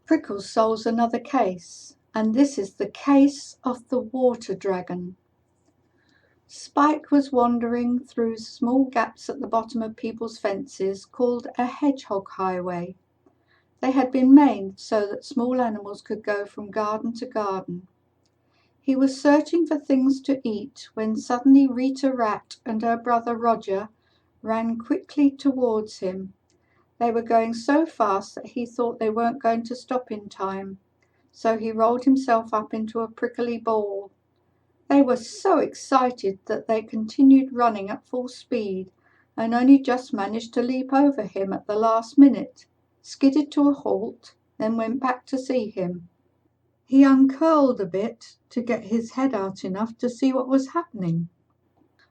Prickles solves another case, and this is the case of the water dragon. Spike was wandering through small gaps at the bottom of people's fences called a hedgehog highway. They had been made so that small animals could go from garden to garden. He was searching for things to eat when suddenly Rita Rat and her brother Roger ran quickly towards him. They were going so fast that he thought they weren't going to stop in time, so he rolled himself up into a prickly ball. They were so excited that they continued running at full speed and only just managed to leap over him at the last minute, skidded to a halt, then went back to see him. He uncurled a bit to get his head out enough to see what was happening.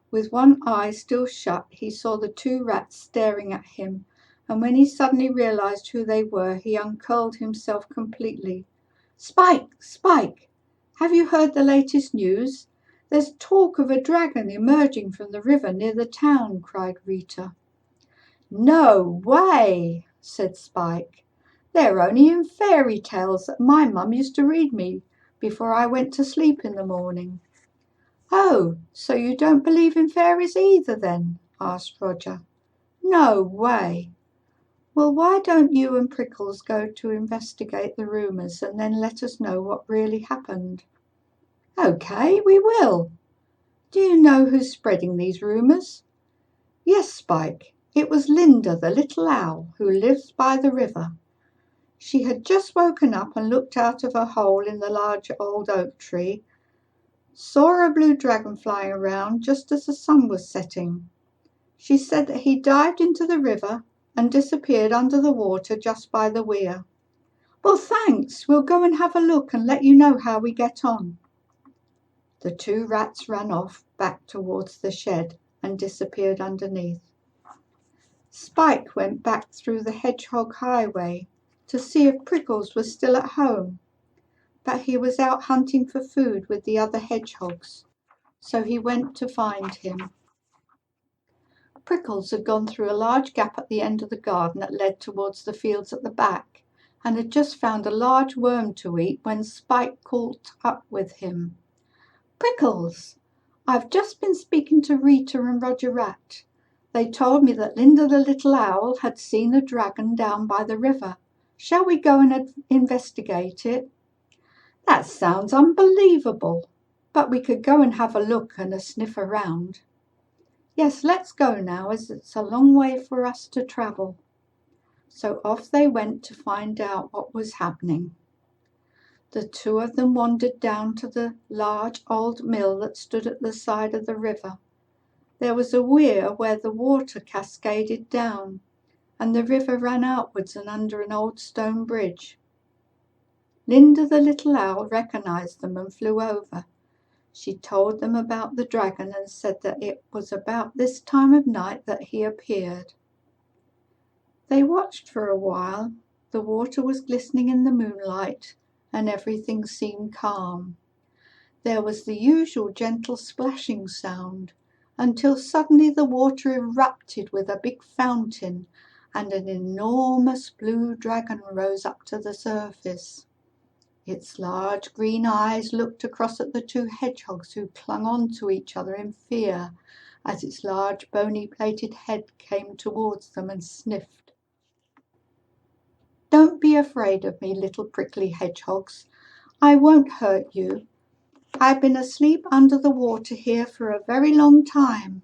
With one eye still shut, he saw the two rats staring at him, and when he suddenly realized who they were, he uncurled himself completely. "Spike! Spike! Have you heard the latest news? There's talk of a dragon emerging from the river near the town," cried Rita. "No way," said Spike. "They're only in fairy tales that my mum used to read me before I went to sleep in the morning." "Oh, so you don't believe in fairies either then?" asked Roger. "No way." "Well, why don't you and Prickles go to investigate the rumours and then let us know what really happened?" "Okay, we will. Do you know who's spreading these rumours?" "Yes, Spike. It was Linda, the little owl, who lives by the river." She had just woken up and looked out of her hole in the large old oak tree, saw a blue dragon flying around just as the sun was setting. She said that he dived into the river and disappeared under the water just by the weir. "Well, thanks. We'll go and have a look and let you know how we get on." The two rats ran off back towards the shed and disappeared underneath. Spike went back through the hedgehog highway to see if Prickles was still at home, but he was out hunting for food with the other hedgehogs, so he went to find him. Prickles had gone through a large gap at the end of the garden that led towards the fields at the back, and had just found a large worm to eat when Spike caught up with him. "Prickles, I've just been speaking to Rita and Roger Rat. They told me that Linda the little owl had seen a dragon down by the river. Shall we go and investigate it?" "That sounds unbelievable, but we could go and have a look and a sniff around." "Yes, let's go now, as it's a long way for us to travel." So off they went to find out what was happening. The two of them wandered down to the large old mill that stood at the side of the river. There was a weir where the water cascaded down, and the river ran outwards and under an old stone bridge. Linda the little owl recognized them and flew over. She told them about the dragon and said that it was about this time of night that he appeared. They watched for a while. The water was glistening in the moonlight, and everything seemed calm. There was the usual gentle splashing sound, until suddenly the water erupted with a big fountain, and an enormous blue dragon rose up to the surface. Its large green eyes looked across at the two hedgehogs who clung on to each other in fear as its large bony-plated head came towards them and sniffed. "Don't be afraid of me, little prickly hedgehogs. I won't hurt you. I've been asleep under the water here for a very long time,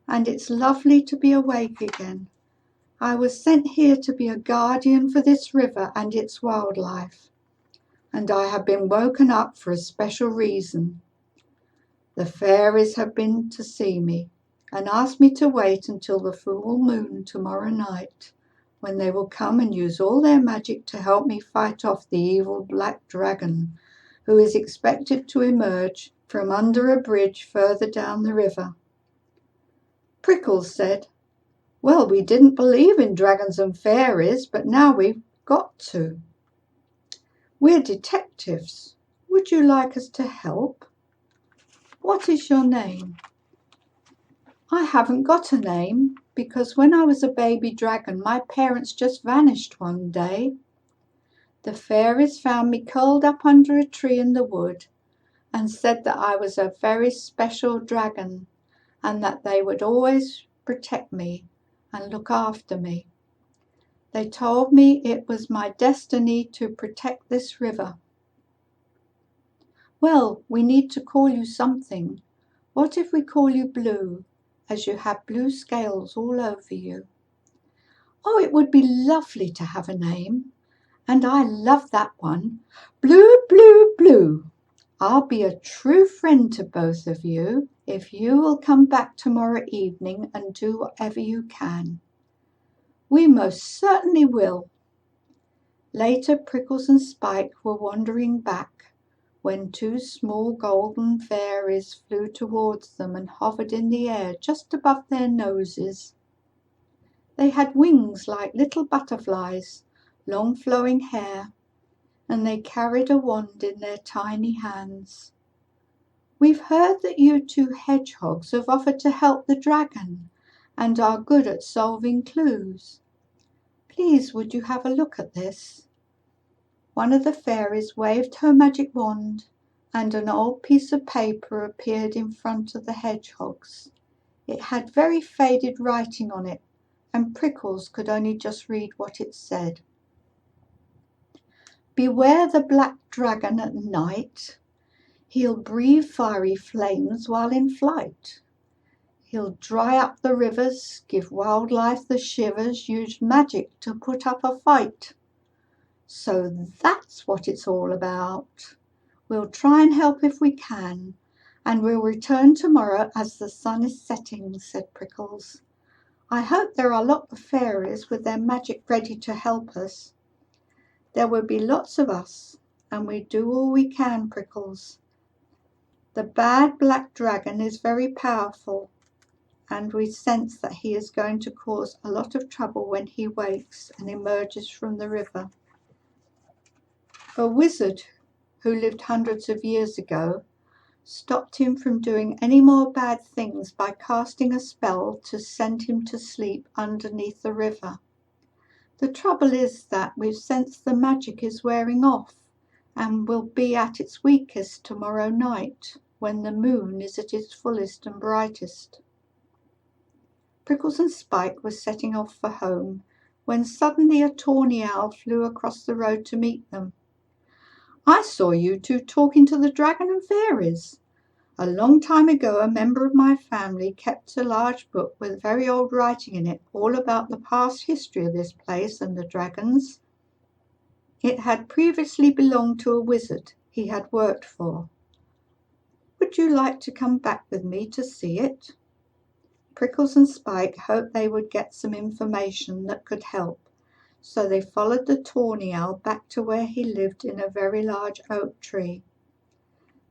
and it's lovely to be awake again. I was sent here to be a guardian for this river and its wildlife, and I have been woken up for a special reason. The fairies have been to see me and asked me to wait until the full moon tomorrow night, when they will come and use all their magic to help me fight off the evil black dragon, who is expected to emerge from under a bridge further down the river." Prickles said, "Well, we didn't believe in dragons and fairies, but now we've got to. We're detectives. Would you like us to help? What is your name?" "I haven't got a name, because when I was a baby dragon, my parents just vanished one day." The fairies found me curled up under a tree in the wood and said that I was a very special dragon and that they would always protect me and look after me. They told me it was my destiny to protect this river. Well, we need to call you something. What if we call you Blue, as you have blue scales all over you? Oh, it would be lovely to have a name. And I love that one. Blue, Blue, Blue. I'll be a true friend to both of you if you will come back tomorrow evening and do whatever you can. We most certainly will. Later, Prickles and Spike were wandering back when two small golden fairies flew towards them and hovered in the air just above their noses. They had wings like little butterflies, long flowing hair, and they carried a wand in their tiny hands. We've heard that you two hedgehogs have offered to help the dragon and are good at solving clues. Please, would you have a look at this? One of the fairies waved her magic wand, and an old piece of paper appeared in front of the hedgehogs. It had very faded writing on it, and Prickles could only just read what it said. Beware the black dragon at night. He'll breathe fiery flames while in flight. He'll dry up the rivers, give wildlife the shivers, use magic to put up a fight. So that's what it's all about. We'll try and help if we can, and we'll return tomorrow as the sun is setting, said Prickles. I hope there are lots of fairies with their magic ready to help us. There will be lots of us, and we do all we can, Prickles. The bad black dragon is very powerful, and we sense that he is going to cause a lot of trouble when he wakes and emerges from the river. A wizard who lived hundreds of years ago stopped him from doing any more bad things by casting a spell to send him to sleep underneath the river. The trouble is that we've sensed the magic is wearing off and will be at its weakest tomorrow night when the moon is at its fullest and brightest. Prickles and Spike were setting off for home when suddenly a tawny owl flew across the road to meet them. I saw you two talking to the dragon and fairies. A long time ago, a member of my family kept a large book with very old writing in it, all about the past history of this place and the dragons. It had previously belonged to a wizard he had worked for. Would you like to come back with me to see it? Prickles and Spike hoped they would get some information that could help, so they followed the tawny owl back to where he lived in a very large oak tree.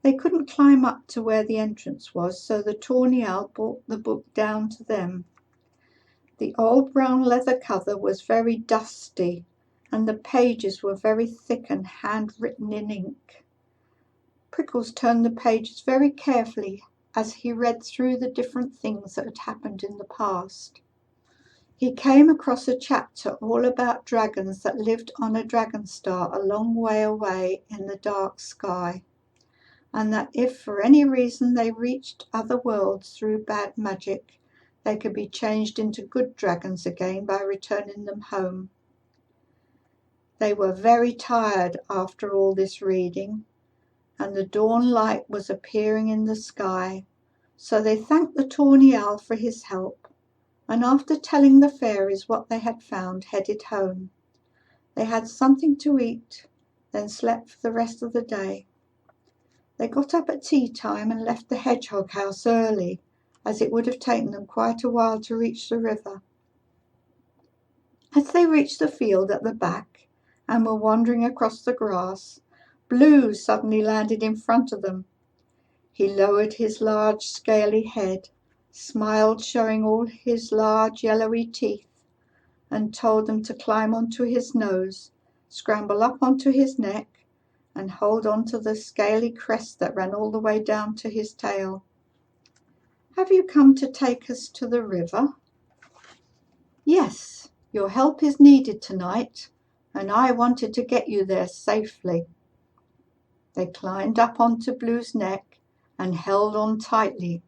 They couldn't climb up to where the entrance was, so the tawny owl brought the book down to them. The old brown leather cover was very dusty, and the pages were very thick and handwritten in ink. Prickles turned the pages very carefully as he read through the different things that had happened in the past. He came across a chapter all about dragons that lived on a dragon star a long way away in the dark sky, and that if for any reason they reached other worlds through bad magic, they could be changed into good dragons again by returning them home. They were very tired after all this reading, and the dawn light was appearing in the sky, so they thanked the tawny owl for his help, and after telling the fairies what they had found, headed home. They had something to eat, then slept for the rest of the day. They got up at tea time and left the hedgehog house early, as it would have taken them quite a while to reach the river. As they reached the field at the back and were wandering across the grass, Blue suddenly landed in front of them. He lowered his large scaly head, smiled showing all his large yellowy teeth, and told them to climb onto his nose, scramble up onto his neck, and hold on to the scaly crest that ran all the way down to his tail. Have you come to take us to the river? Yes, your help is needed tonight, and I wanted to get you there safely." They climbed up onto Blue's neck and held on tightly.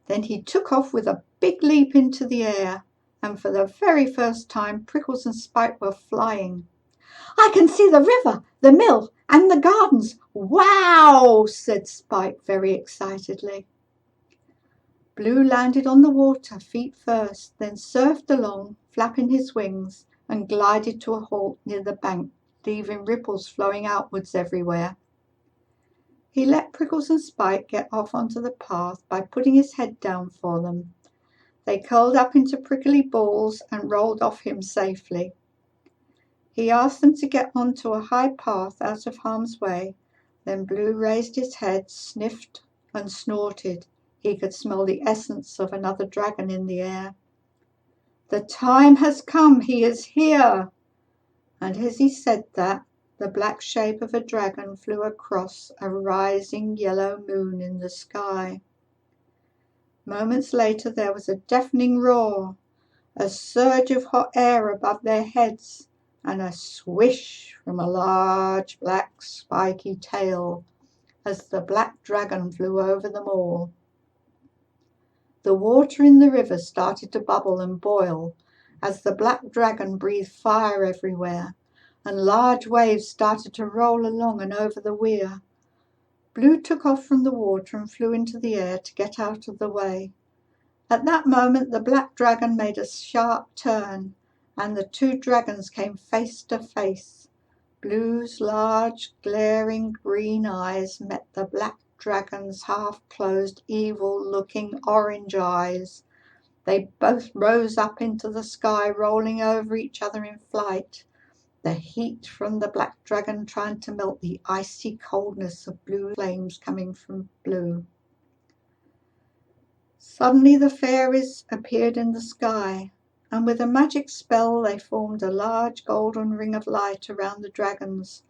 Then he took off with a big leap into the air, and for the very first time Prickles and Spike were flying. "I can see the river, the mill, and the gardens. Wow!" said Spike very excitedly. Blue landed on the water feet first, then surfed along, flapping his wings, and glided to a halt near the bank, leaving ripples flowing outwards everywhere. He let Prickles and Spike get off onto the path by putting his head down for them. They curled up into prickly balls and rolled off him safely. He asked them to get onto a high path out of harm's way. Then Blue raised his head, sniffed, and snorted. He could smell the essence of another dragon in the air. "The time has come, he is here!" And as he said that, the black shape of a dragon flew across a rising yellow moon in the sky. Moments later there was a deafening roar, a surge of hot air above their heads, and a swish from a large black spiky tail as the black dragon flew over them all. The water in the river started to bubble and boil as the black dragon breathed fire everywhere, and large waves started to roll along and over the weir. Blue took off from the water and flew into the air to get out of the way. At that moment the black dragon made a sharp turn, and the two dragons came face to face. Blue's large, glaring green eyes met the black dragon's half-closed, evil-looking orange eyes. They both rose up into the sky, rolling over each other in flight, the heat from the black dragon trying to melt the icy coldness of blue flames coming from Blue. Suddenly the fairies appeared in the sky, and with a magic spell they formed a large golden ring of light around the dragons.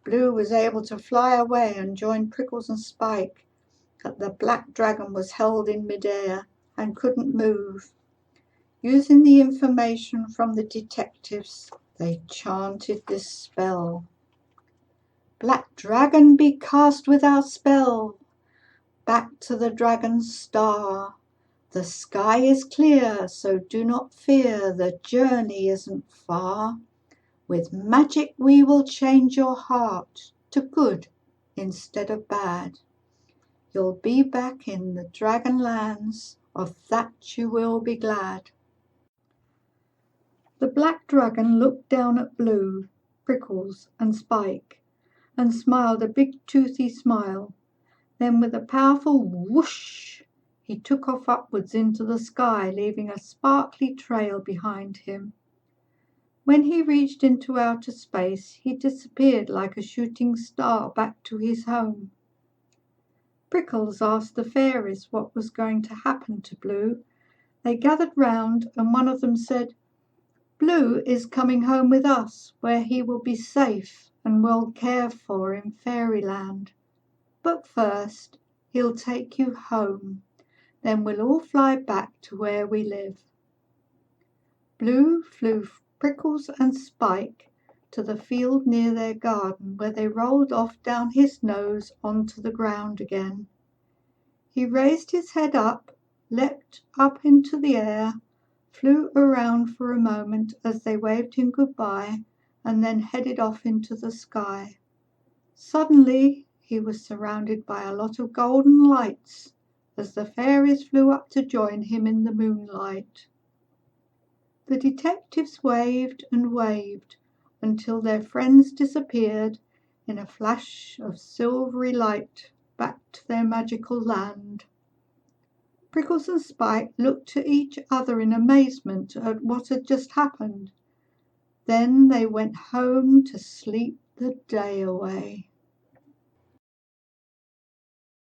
Blue was able to fly away and join Prickles and Spike, but the black dragon was held in midair and couldn't move. Using the information from the detectives, they chanted this spell: "Black dragon, be cast with our spell, back to the dragon's star. The sky is clear, so do not fear, the journey isn't far. With magic we will change your heart to good instead of bad. You'll be back in the dragon lands, of that you will be glad." The black dragon looked down at Blue, Prickles, and Spike, and smiled a big toothy smile. Then with a powerful whoosh, he took off upwards into the sky, leaving a sparkly trail behind him. When he reached into outer space, he disappeared like a shooting star back to his home. Prickles asked the fairies what was going to happen to Blue. They gathered round, and one of them said, "Blue is coming home with us, where he will be safe and well cared for in Fairyland. But first, he'll take you home. Then we'll all fly back to where we live." Blue flew Prickles and Spike to the field near their garden, where they rolled off down his nose onto the ground again. He raised his head up, leapt up into the air, flew around for a moment as they waved him goodbye, and then headed off into the sky. Suddenly he was surrounded by a lot of golden lights as the fairies flew up to join him in the moonlight. The detectives waved and waved until their friends disappeared in a flash of silvery light back to their magical land. Prickles and Spike looked at each other in amazement at what had just happened. Then they went home to sleep the day away.